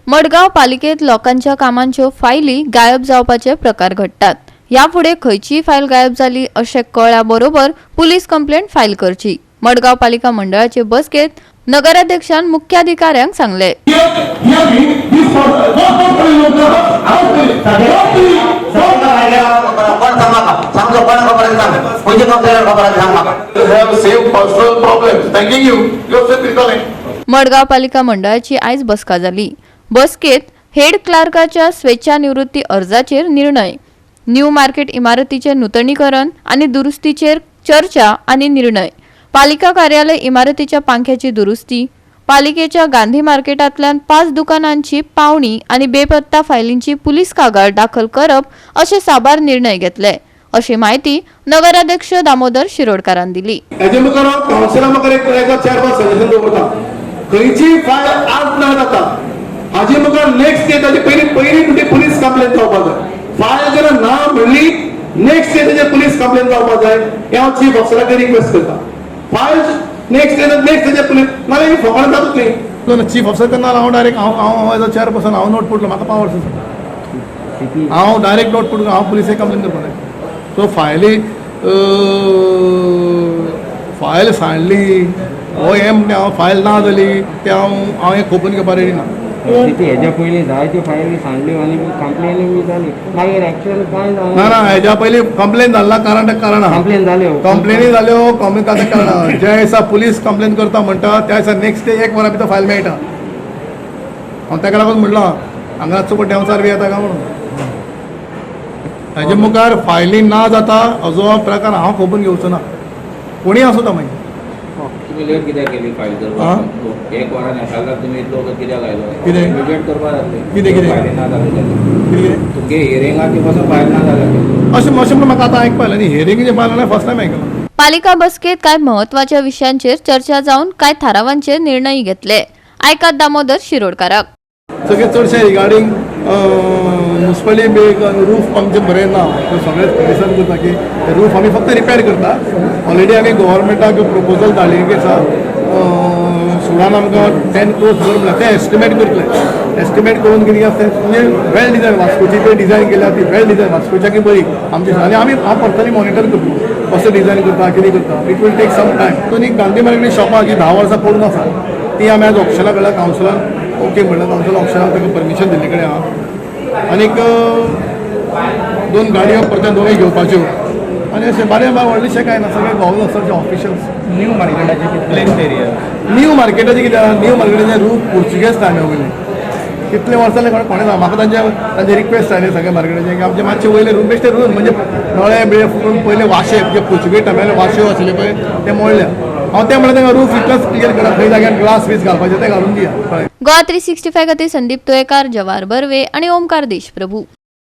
मडगाव पालिकेत लोकांच्या कामांच्यो फायली गायब जावपाचे प्रकार घडतात। यापुढे खंयची फायल गायब जाली अशें कळ्ळ्या बरोबर पुलीस कंप्लेंट फायल करची। मडगाव पालिका मंडळाचे बसकेत नगराध्यक्षान मुख्याधिकाऱ्यांक सांगले। मडगाव पालिका मंडळाची आयज बसका जाली। बसकेत हेड क्लार्काच्या स्वेच्छानिवृत्ती अर्जाचेर निर्णय, न्यू मार्केट इमारतीचे नूतनीकरण आणि दुरुस्तीचेर चर्चा आणि निर्णय, पालिका कार्यालय इमारतीच्या पांख्याची दुरुस्ती, पालिकेच्या गांधी मार्केटांतल्यान 5 दुकानांची पावणी आणि बेपत्ता फायलींची पुलीस कागाळ दाखल करप असे साबार निर्णय घेतले, अशी माहिती नगराध्यक्ष दामोदर शिरोडकारान दिली। खंयची फायल आज ना जाता हाजी मुखार नेक्स्ट डे ताची पहिली म्हणजे पुलीस कंप्लेंट जावपाक जाय। फायल जर ना म्हणली नेक्स्ट डे ताची पुलीस कंप्लेंट जावपाक जाय। हे हांव चीफ ऑफिसराक रिक्वेस्ट करता। फायल नेक्स्ट डे पुलीस मला ही फॉकण जातूच न्ही। चीफ ऑफिसर करना हांव डायरेक्ट हांव एज अ चेअरपर्सन हांव नोट पुटलो, म्हाका पावर्स आसा, हांव डायरेक्ट नोट पुटलो, हांव पुलिसेक कंप्लेंट करपाक जाय। सो फायल सांडली हो हे म्हणटा हांव फायल ना जाली ते हांव हे खोपून घेवपा रेडी ना। हेज्या पयलीं जायत्यो फायली सांडल्यो आनी कंप्लेनी बी जाली, मागीर एक्चुअल कांय ना हेज्या पयलीं कंप्लेन जाल्ला कारण कंप्लेन जाल्यो कंप्लेनी जाल्यो कारण ज्या दिसा पुलीस कंप्लेन करता म्हणटा त्या दिसा नेक्स्ट डे 1 वरा भितर फायल मेळटा। हांव ताका लागून म्हणलो हांगा चुकून डेंवचार बी येता काय म्हणून। हेजे मुखार फायली ना जाता हाजो प्रकार हांव खोपून घेवचो ना, कोणी आसूं ता मागीर। तुम्ही लेट कित्याक केली फायल करपाक? 1 वरान येतालो तुमी इतलो कित्याक आयलो? कितें इमिडिएट करपाक जातले कितें फायली ना जाले कितें तुमगे हियरिंगाक पासून फायल ना जाले अशें म्हणून म्हाका आतां आयकपा आयलें न्ही। हियरिंगेचें फायल हांवें फर्स्ट टायम आयकलां। पालिका बसकेत काय महत्वाच्या विषयांचेर चर्चा जावन काय थारावांचेर निर्णय घेतले। आयकात दामोदर शिरोडकाराक। सगळे चडशे रिगार्डींग म्युनिसिपालिटी रूफ आमचे बरें ना, सगळे डिसायड करता की रूफ आमी फक्त रिपेर करता। ऑलरेडी आमी गव्हर्मेंटाक प्रपोजल धाडिल्लें आसा, सुडान आमकां 10 crores भरप ते एस्टिमेट करतले। एस्टिमेट करून कितें आसता म्हणजे वेल डिझायन वास्कोची ते डिझायन केल्या ती वेल डिझायन वास्कोच्या की बरी आमची आनी आमी हांव पर्सनली मॉनिटर करता कसो डिझायन करता कितें करता। It will take some time. तो न्ही गांधी मार्केट शॉपां जी 10 वर्सां पडून आसा ती आमी आज ऑप्शनाक घाल्या, कावन्सिलान ओके म्हणलं, कावन्सिल ऑप्शनाक ताका परमिशन दिल्ले कडेन आहा। आनीक 2 गाडयो परत दोनूय घेवपाच्यो आनी अशें बारीक व्हडलेशें कांय ना, सगळे गव्हर्नन्साचे ऑफिशियल्स। न्यू मार्केटाची प्लेन एरिया न्यू मार्केटाचें कितें आहा, न्यू मार्केटाचें रूफ पोर्चुगेज टायमा वयलें कितले वर्सां जालें कोणें ना। म्हाका तांचे रिक्वेस्ट आयले सगळे मार्केटाचे की आमचे मातशे वयले रूम बेश्टे रूम म्हणजे नळे बिळे फुटून पयले वाशे जे पोर्चुगेज टायमाले वाश्यो आसले पळय ते मोडल्या। हांव ते म्हणलें तांकां रूफ इतलोच क्लियर करा, खंय जाग्यार ग्लास बीस घालपाचे ते घालून दिया। गोवा 365 खातीर संदीप तुयेकार, जवाहर बर्वे आणि ओमकार देशप्रभू।